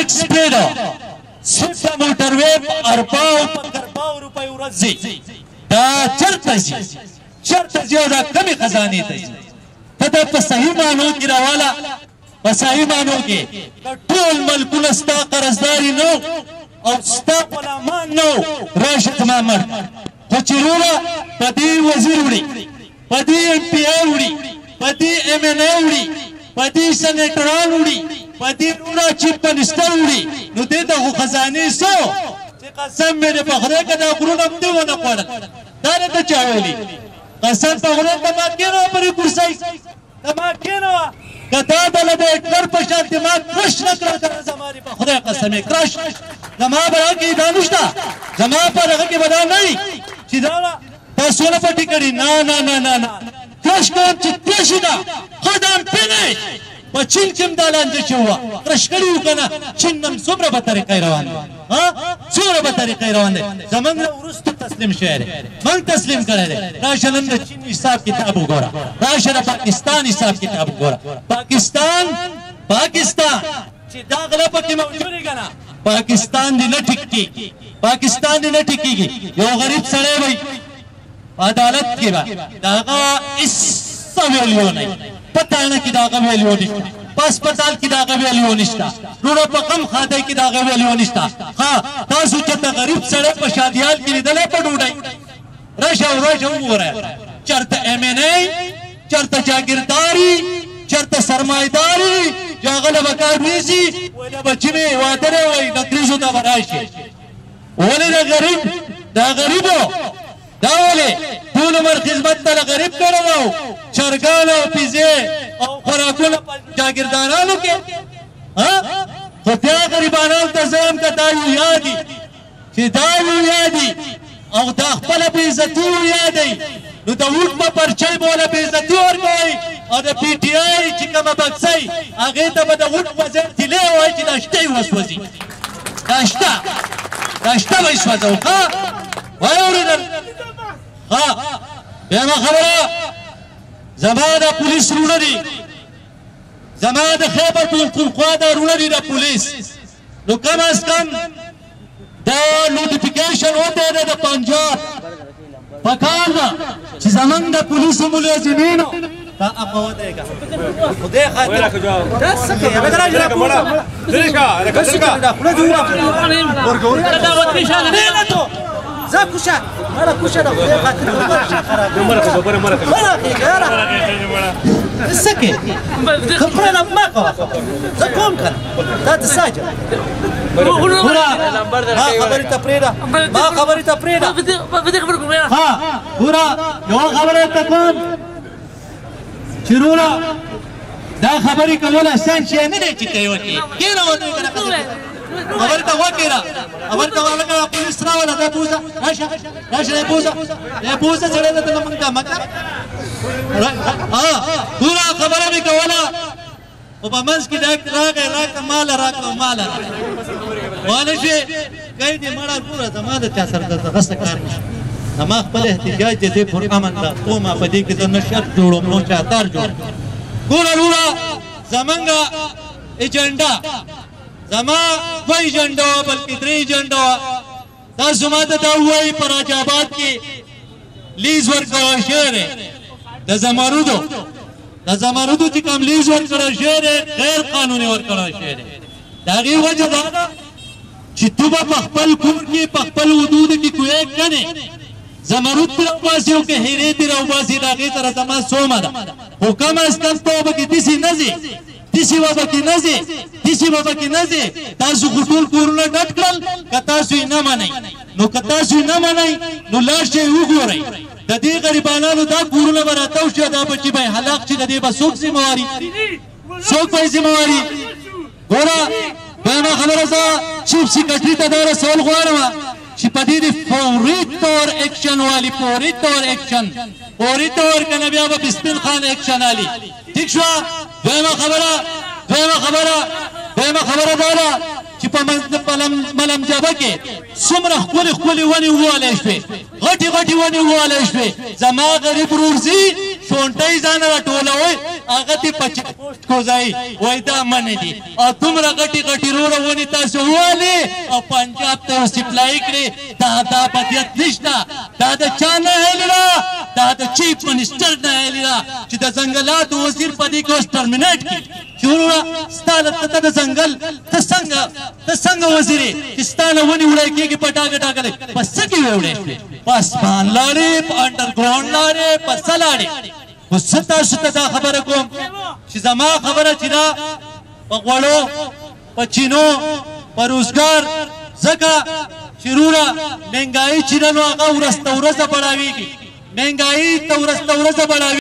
نیکس پیدا صفت موټروی په 40 روپۍ ورځ ځي دا چرته ځي او دا کمې خزانې ته ځي ته دا په صحیح معنو کې راواله په صحیح معنو کې ټول ملکونه ستا قرضداري نه او ستا غلامان نه راشه زما مړ خو چې وروره په دې وزیر وړي په دې MP وړي په دې MNA وړي په دې سنیټران وړي په دې وروره چیف منسټر وړي نو دې ته خو خزانې څو چې قسم مې دې په خدای که دا غرونه هم دې ونه خوړل دا راته چا ویلي قسم په خدای ته ما کېنوه پرې کرسۍ ته ما کېنوه که دا دله د هټلر په شان دماغ کرش نه کړه د زمانې په خدای قسم یې کرش زما په هغه کې دا نشته زما په هغه کې به دا نه وي چې دا تاسو نه پټې کړي نه کرش کوم چې کرش ده ښه دا هم پې نه په چین کې هم دا لانجه چې وه کرش کړي وو که نه چین هم څومره به طریقې روان دی څومره به طریقې روان دی زموږ نه وروسته تسلیم شوی دی موږ تسلیم کړی دی راشه نن د چین حساب کتاب وګوره راشه د پاکستان حساب کتاب وګوره پاکستان چې دا غله پکې موجود دی که نه پاکستان دې نه ټیک کېږي پاکستان دې نه ټیکېږي یو غریب سړی وی عدالت کې به د هغه هېڅ ویلیو نه وي په تاڼه کې د هغه ویلیو نشته په هسپتال کې د هغه ویلیو نشته وروڼه په غم خادۍ کې د هغه ویلیو نشته ښه تاسو چېرته غریب سړی په شادیال کې لیدلی په ډوډۍ راشه وګورئ چېرته MNA چېرته جاګیرداري چېرته سرمایهداري چې هغه له به کار نیسي ویله بچي مې واده دی وایي نکریزو ته به راشي ولې دا غریبو دا ولې ټول عمر خدمت ته له غریب کړی و چرګان او پیزې او خوراکونه په جاګیردارانو کې خو بیا غریبانو ته زه یم که دا یادي چې دا یادي او دا خپله بېعزتي یادوي نو د ووټ په پرچۍ به وله بېعزتي ورکوئ او د PTI چې کومه بکسۍ هغې ته به د ووټ په ځای تیلې ووایي چې دا شته یې وسوځي دا شته به یې سوځو ښه وایې اورېدل ها بیمه خبره زما د پولیس رونه دي زما د خیبر پښتونخوا د رونه دي د پولیس نو کم از کم دا نوټیفیکیشن وته ده د پنجاب پکار ده چې زمونږ د پولیسو ملازمینو دا ابا ودرېږه خدای خاطر دا څه کوې هغه راځه راپورته زه کوشه مړه کوشه د خدای خاطر څه کوې خبره نه مه کوه زه کوم که نه دا د ساجه ما خبرې ته پرېږده ها ګوره یوه خبره ته کوم چې وروره دا خبرې کول اسان شی نه دی چې کوې وکړې کښېنه ودرېږه خبرې ته وکړه خبرې ته ولکه پولیس راوله دا بوزه راشه دی بوزه سړی ده ته موږ ته مطلب ګوره خبره مې کوله خو په منځ کې دا راغی راکړه ماله راکړه وانه شوې کوي دې مړه ګوره زما د چا سره دغه څه کار نشته زما خپل احتجاج دی زه پرامن را کومه په دې کې زه نه شرط جوړوم نو چاهدار جوړوم ګوره وروره زمونږ ایجنډا زما دوه ایجنډا وه بلکې درې ایجنډا وه تاسو ما ته دا ووایي په راج آباد کې لیز ورکړی شوی دی د زمرودو چې کوم لیز ورکړی شوی دی غیر قانوني ورکړی شوی دی د هغې وجه دا ده چې تو به په خپل کور کې په خپل حدودو کې کوی کنې زمرود ترې راوباسي او که هیرې ترې راوباسي د هغې سره زما سومه ده خو کم از کم ته به کې داسې نه ځې داسې به پکې نه ځې تاسو خو ټول کورونه ډک کړل که تاسو یې نه منئ نو که تاسو یې نه منئ نو لاړ شئ وګورئ د دې غریبانانو دا کورونه به راتاو شي دا بچي به یې هلاک شي د دې به څوک ذمهواري ګوره دویمه خبره زه چیف سیکرټري ته دا رسول غواړم چې په دې د فوري طور اکشن والي فوري طور که نه بیا به بسم خان اکشن والي ٹھیک شوه دویمه خبره دا ده چې په ملمجبه کې څومره ښکلې ونې ووالی شوې غټې ونې ووالی شوې زما غریب ورور ځي شونټۍ ځانه راټولوئ هغه دې په چیک پوسټ کوځای وای دا منې دي او دومره غټې غټې روره ونې تاسو والې او پنجاب ته سپلای کړې دا بدیت نشته دا د چا نه هیلې ده دا د چیف منسټر نه هیلې ده چې د ځنګلاتو وزیر په دې کې اوس ټرمینیټ کړي چې وروره ستا ته د ځنګل ته څنګه وزیر یې چې ستا نه ونې وړی کېږي په ټاکه ټاکلې په څه کې وړی شوې په اسمان لاړې په انډرګراونډ لاړې په څه لاړې خو زه تاسو ته دا خبره کوم چې زما خبره چې دا په غوړو په چینو په روزګار ځکه چې وروره مهنګایي چې ده نو هغه ورځ ته ورځه بړاوېږي مهنګایي ته ورځ ته ورځه بړاوېږي